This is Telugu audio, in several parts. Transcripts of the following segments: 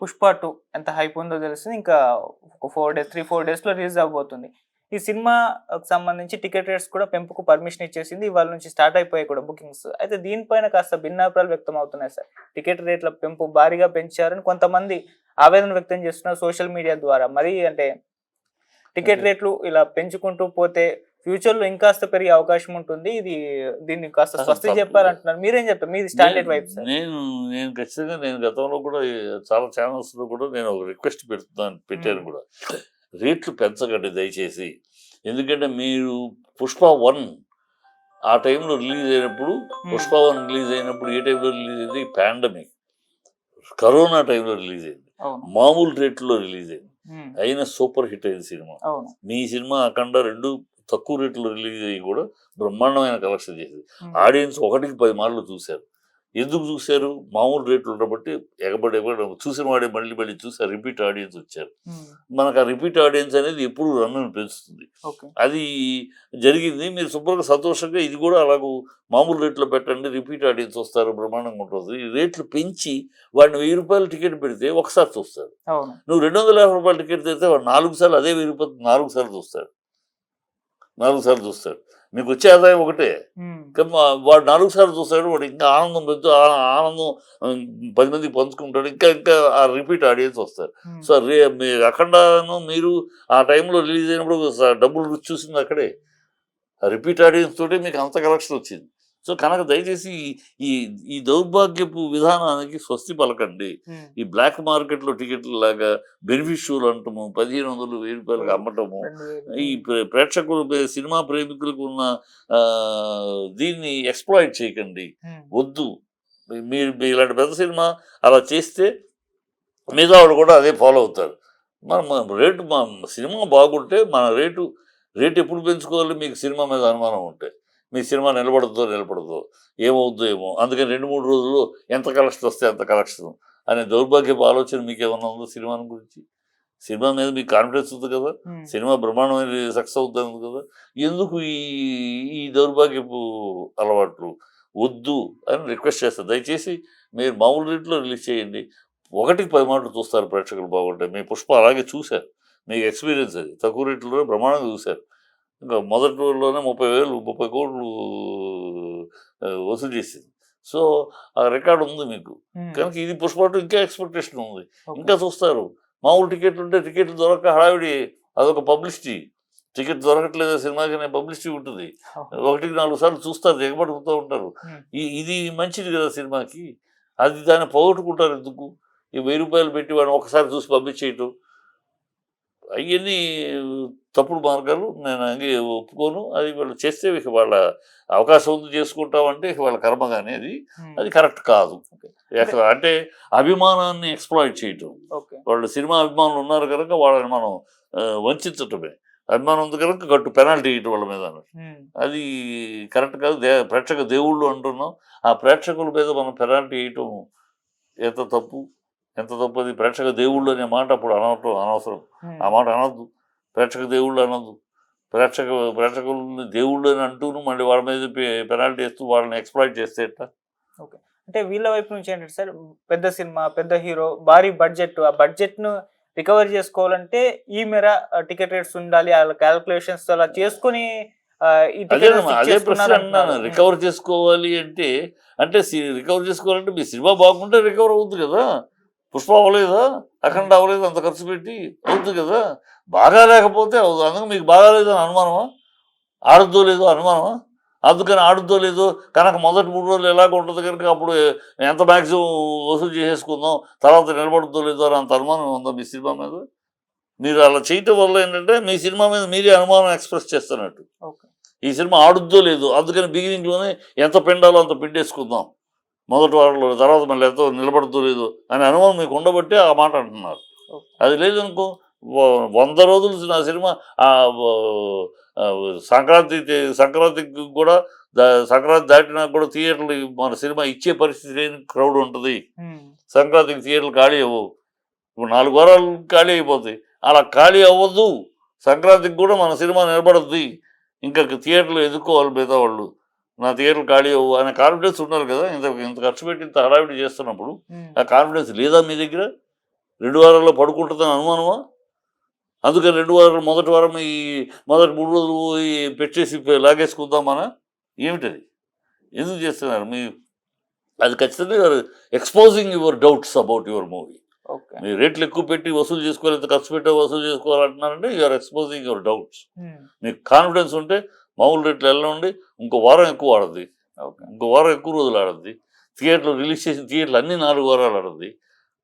పుష్ప 2 ఎంత హైప్ ఉందో తెలుస్తుంది. ఇంకా ఒక 4 డేస్ 3-4 డేస్‌లో రిలీజ్ అవ్వబోతుంది. ఈ సినిమాకి సంబంధించి టికెట్ రేట్స్ కూడా పెంపుకు పర్మిషన్ ఇచ్చేసింది. ఇవాళ నుంచి స్టార్ట్ అయిపోయాయి కూడా బుకింగ్స్. అయితే దీనిపైన కాస్త భిన్నాభిప్రాయాలు వ్యక్తం అవుతున్నాయి సార్. టికెట్ రేట్ల పెంపు భారీగా పెంచారని కొంతమంది ఆవేదన వ్యక్తం చేస్తున్నారు సోషల్ మీడియా ద్వారా. మరి అంటే టికెట్ రేట్లు ఇలా పెంచుకుంటూ పోతే ఫ్యూచర్‌లో ఇంకాస్త పెరిగే అవకాశం ఉంటుంది. దీన్ని కాస్త స్పష్టంగా చెప్పారంటున్నారు. మీరేం చెప్తారు? మీది స్టాండర్డ్ వైబ్ సార్. నేను ఖచ్చితంగా గతంలో కూడా చాలా ఛానల్స్లో కూడా నేను ఒక రిక్వెస్ట్ పెట్టాను కూడా, రేట్లు పెంచకండి దయచేసి. ఎందుకంటే మీరు పుష్ప 1 ఆ టైంలో రిలీజ్ అయినప్పుడు, పుష్ప 1 రిలీజ్ అయినప్పుడు ఏ టైంలో రిలీజ్ అయింది? పాండమిక్, కరోనా టైంలో రిలీజ్ అయింది. మామూలు రేట్లో రిలీజ్ అయింది. అయినా సూపర్ హిట్ అయింది సినిమా. మీ సినిమా అఖండ 2 తక్కువ రేట్లో రిలీజ్ అయ్యి కూడా బ్రహ్మాండమైన కలెక్షన్ చేసింది. ఆడియన్స్ 1కి 10 మార్లు చూశారు. ఎందుకు చూశారు? మామూలు రేట్లు ఉండబట్టి ఎగబడి చూసిన వాడే మళ్ళీ చూసి రిపీట్ ఆడియన్స్ వచ్చారు. మనకు ఆ రిపీట్ ఆడియన్స్ అనేది ఎప్పుడు రన్ను పెంచుతుంది. అది జరిగింది. మీరు శుభ్రంగా సంతోషంగా ఇది కూడా అలాగూ మామూలు రేట్లో పెట్టండి, రిపీట్ ఆడియన్స్ వస్తారు, బ్రహ్మాండంగా ఉంటుంది. ఈ రేట్లు పెంచి వాడిని 1000 రూపాయలు టికెట్ పెడితే ఒకసారి చూస్తాడు. నువ్వు 250 రూపాయల టికెట్ పెడితే వాడు 4 సార్లు అదే 1000 రూపాయలు 4 సార్లు చూస్తాడు. 4 సార్లు చూస్తాడు. మీకు వచ్చే ఆదాయం ఒకటే, వాడు 4 సార్లు చూస్తాడు. వాడు ఇంకా ఆనందం పెంచు, ఆనందం 10 మందికి పంచుకుంటాడు. ఇంకా ఆ రిపీట్ ఆడియన్స్ వస్తారు. సో అఖండను మీరు ఆ టైంలో రిలీజ్ అయినప్పుడు డబ్బులు రుచి చూసింది అక్కడే. రిపీట్ ఆడియన్స్ తోటే మీకు అంత కలెక్షన్ వచ్చింది. సో కనుక దయచేసి ఈ దౌర్భాగ్యపు విధానానికి స్వస్తి పలకండి. ఈ బ్లాక్ మార్కెట్లో టికెట్ల లాగా బెనిఫిట్ షోలు అంటాము, 1500 1000 రూపాయలకు అమ్మటము, ఈ ప్రేక్షకులు సినిమా ప్రేమికులకు ఉన్న దీన్ని ఎక్స్ప్లాయిట్ చేయకండి. వద్దు. మీరు ఇలాంటి పెద్ద సినిమా అలా చేస్తే మిగతా వాళ్ళు కూడా అదే ఫాలో అవుతారు. రేటు సినిమా బాగుంటే మన రేటు ఎప్పుడు పెంచుకోవాలి? మీకు సినిమా మీద అనుమానం ఉంటే, మీ సినిమా నిలబడదో ఏమవుద్దో. అందుకని 2-3 రోజుల్లో ఎంత కలెక్షన్ వస్తే అంత కలెక్షన్ అనే దౌర్భాగ్యపు ఆలోచన మీకు ఏమన్నా ఉందో సినిమాని గురించి? సినిమా మీద మీకు కాన్ఫిడెన్స్ ఉంది కదా, సినిమా బ్రహ్మాండమైన సక్సెస్ అవుతుంది కదా, ఎందుకు ఈ దౌర్భాగ్యపు అలవాట్లు? వద్దు అని రిక్వెస్ట్ చేస్తారు. దయచేసి మీరు మామూలు రేట్లో రిలీజ్ చేయండి. 1కి 10 మార్లు చూస్తారు ప్రేక్షకులు. బాగుంటాయి. మీ పుష్ప అలాగే చూశారు. మీకు ఎక్స్పీరియన్స్ అది. తక్కువ రేట్లలో బ్రహ్మాండంగా చూశారు. ఇంకా మొదటి రోజుల్లోనే 30 కోట్లు వసూలు చేసింది. సో ఆ రికార్డు ఉంది మీకు. కనుక ఇది పుష్ప 2 ఇంకా ఎక్స్పెక్టేషన్ ఉంది, ఇంకా చూస్తారు. మామూలు టికెట్లు ఉంటే టికెట్లు దొరక హడావిడి, అదొక పబ్లిసిటీ. టికెట్ దొరకట్లేదు సినిమాకి అనే పబ్లిసిటీ ఉంటుంది. 1కి 4 సార్లు చూస్తారు, దిగబడుతూ ఉంటారు. ఇది మంచిది కదా సినిమాకి. దాన్ని పోగొట్టుకుంటారు ఎందుకు? ఈ 1000 రూపాయలు పెట్టి వాడిని ఒకసారి చూసి పంపించేయటం, అవన్నీ తప్పుడు మార్గాలు. నేను ఒప్పుకోను. అది వాళ్ళు చేస్తే ఇక వాళ్ళ అవకాశం ఉంది చేసుకుంటామంటే ఇక వాళ్ళ కర్మ. కానీ అది కరెక్ట్ కాదు. అంటే అభిమానాన్ని ఎక్స్ప్లాయిట్ చేయటం. వాళ్ళు సినిమా అభిమానులు ఉన్నారు కనుక వాళ్ళని మనం వంచటమే. అభిమానం ఉంది కనుక గట్టు పెనాల్టీ ఇవ్వటం వాళ్ళ మీద, అది కరెక్ట్ కాదు. ప్రేక్షక దేవుళ్ళు అంటున్నాం. ఆ ప్రేక్షకుల మీద మనం పెనాల్టీ వేయటం ఎంత తప్పు అది. ప్రేక్షక దేవుళ్ళు అనే మాట అప్పుడు అనవసరం. ఆ మాట అనొద్దు. ప్రేక్షక దేవుళ్ళు అనొద్దు. ప్రేక్షకులని దేవుళ్ళు అని అంటూను మళ్ళీ వాళ్ళ మీద పెనాల్టీ వేస్తూ వాళ్ళని ఎక్స్ప్లాయిట్ చేస్తే ఎట్లా? అంటే వీళ్ళ వైపు నుంచి ఏంటంటే సార్, పెద్ద సినిమా, పెద్ద హీరో, భారీ బడ్జెట్, ఆ బడ్జెట్ను రికవర్ చేసుకోవాలంటే ఈ మేర టికెట్ రేట్స్ ఉండాలి, వాళ్ళ క్యాల్కులేషన్స్ అలా చేసుకుని అదే ప్రశ్న అన్నాను. రికవర్ చేసుకోవాలి అంటే రికవర్ చేసుకోవాలంటే మీ సినిమా బాగుంటే రికవర్ అవుతుంది కదా. పుష్ప అవ్వలేదా? అఖండ అవ్వలేదు? అంత ఖర్చు పెట్టి అవుతుంది కదా. బాగా లేకపోతే అవుతుంది. అందుకు మీకు బాగాలేదని అనుమానమా? ఆడుద్దో లేదో అనుమానమా? అందుకని ఆడుద్దో లేదో కనుక మొదటి 3 రోజులు ఎలాగ ఉంటుంది కనుక అప్పుడు ఎంత మ్యాక్సిమం వసూలు చేసేసుకుందాం, తర్వాత నిలబడుద్దో లేదో అని అంత అనుమానం ఉందా మీ సినిమా మీద? మీరు అలా చేయటం వల్ల ఏంటంటే మీ సినిమా మీద మీరే అనుమానం ఎక్స్ప్రెస్ చేస్తున్నట్టు. ఈ సినిమా ఆడుద్దో లేదు, అందుకని బిగినింగ్లోనే ఎంత పిండాలో అంత పిండేసుకుందాం మొదటి వారంలో, తర్వాత మళ్ళీ ఎంతో నిలబడుతూ లేదు అనే అనుమానం మీకు ఉండబట్టే ఆ మాట అంటున్నారు. అది లేదనుకో 100 రోజులు నా సినిమా సంక్రాంతికి కూడా సంక్రాంతి దాటినా కూడా థియేటర్లు మన సినిమా ఇచ్చే పరిస్థితి లేని క్రౌడ్ ఉంటుంది. సంక్రాంతికి థియేటర్లు ఖాళీ అవ్వవు. ఇప్పుడు 4 వారాలు ఖాళీ అయిపోతాయి. అలా ఖాళీ అవ్వద్దు. సంక్రాంతికి కూడా మన సినిమా నిలబడుద్ది. ఇంకా థియేటర్లు ఎదుర్కోవాలి మిగతా వాళ్ళు. నా థియేటర్లు ఖాళీ అవ్వు అనే కాన్ఫిడెన్స్ ఉన్నారు కదా. ఇంత ఖర్చు పెట్టి ఇంత హడావిడి చేస్తున్నప్పుడు ఆ కాన్ఫిడెన్స్ లేదా మీ దగ్గర? 2 వారాల్లో పడుకుంటుందని అనుమానమా? అందుకని 2 వారాలు మొదటి వారం ఈ మొదటి 3 రోజులు ఈ పెట్టేసి లాగేసుకుందామనా? ఏమిటది? ఎందుకు చేస్తున్నారు? అది ఖచ్చితంగా exposing your doubts about your movie. Okay. మీరు రేట్లు ఎక్కువ పెట్టి వసూలు చేసుకోవాలి, ఎంత ఖర్చు పెట్టా వసూలు చేసుకోవాలంటున్నారంటే యూఆర్ ఎక్స్పోజింగ్ యువర్ డౌట్స్. మీకు కాన్ఫిడెన్స్ ఉంటే మామూలు రేట్లు వెళ్ళండి, ఇంకో వారం ఎక్కువ ఆడద్ది, ఓకే. ఇంకో వారం ఎక్కువ రోజులు ఆడద్ది. థియేటర్లు రిలీజ్ చేసిన థియేటర్లు అన్ని 4 వారాలు ఆడద్ది,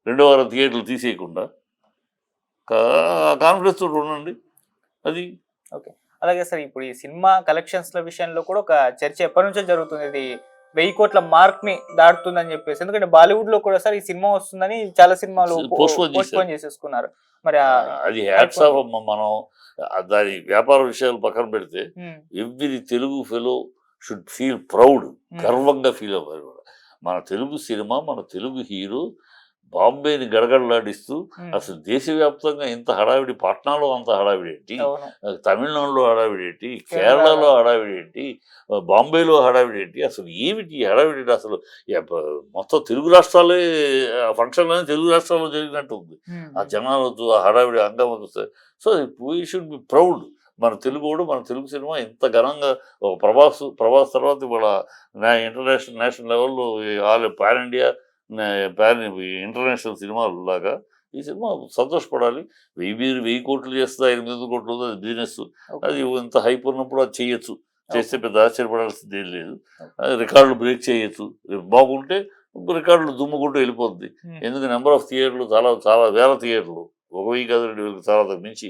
2వ వారం థియేటర్లు తీసేయకుండా కాన్ఫిడెన్స్ తోటి ఉండండి. అది ఓకే. అలాగే సార్ ఇప్పుడు ఈ సినిమా కలెక్షన్స్ల విషయంలో కూడా ఒక చర్చ ఎప్పటి నుంచో జరుగుతుంది. ఇది 1000 కోట్ల మార్క్ ని దాటుతుందని చెప్పేసి. ఎందుకంటే బాలీవుడ్ లో కూడా సార్ ఈ సినిమా వస్తుందని చాలా సినిమాలు పోస్ట్పోన్ చేసేసుకున్నారు. మరి అది హ్యాట్స్ ఆఫ్ అమ్మ. మనం దాని వ్యాపార విషయాలు పక్కన పెడితే every Telugu fellow should feel proud, గర్వంగా ఫీల్ అవ్వాలి. మన తెలుగు సినిమా, మన తెలుగు హీరో బాంబేని గడగడలాడిస్తూ అసలు దేశవ్యాప్తంగా ఇంత హడావిడి, పాట్నాలో అంత హడావిడి ఏంటి, తమిళనాడులో హడావిడి ఏంటి, కేరళలో హడావిడి ఏంటి, బాంబేలో హడావిడి ఏంటి, అసలు ఏమిటి హడావిడి? అసలు మొత్తం తెలుగు రాష్ట్రాలే ఫంక్షన్లోనే తెలుగు రాష్ట్రాల్లో జరిగినట్టు ఉంది. ఆ జనాలతో ఆ హడావిడి అంగం. So we should be proud. మన తెలుగు సినిమా ఇంత ఘనంగా ఒక ప్రభాస్ తర్వాత ఇవాళ నేషనల్ లెవెల్లో ఆల్ పాన్ ఇండియా ఇంటర్నేషనల్ సినిమాలు లాగా ఈ సినిమా సంతోషపడాలి. 1000 కోట్లు చేస్తే 800 కోట్లు అది బిజినెస్. అది ఇంత హైప్ ఉన్నప్పుడు అది చేయొచ్చు, చేస్తే పెద్ద ఆశ్చర్యపడాల్సింది ఏం లేదు. రికార్డులు బ్రేక్ చేయొచ్చు, బాగుంటే రికార్డులు దుమ్ముకుంటూ వెళ్ళిపోద్ది. ఎందుకు నెంబర్ ఆఫ్ థియేటర్లు చాలా చాలా వేల థియేటర్లు, 1000 కాదు 2000 చాలా మించి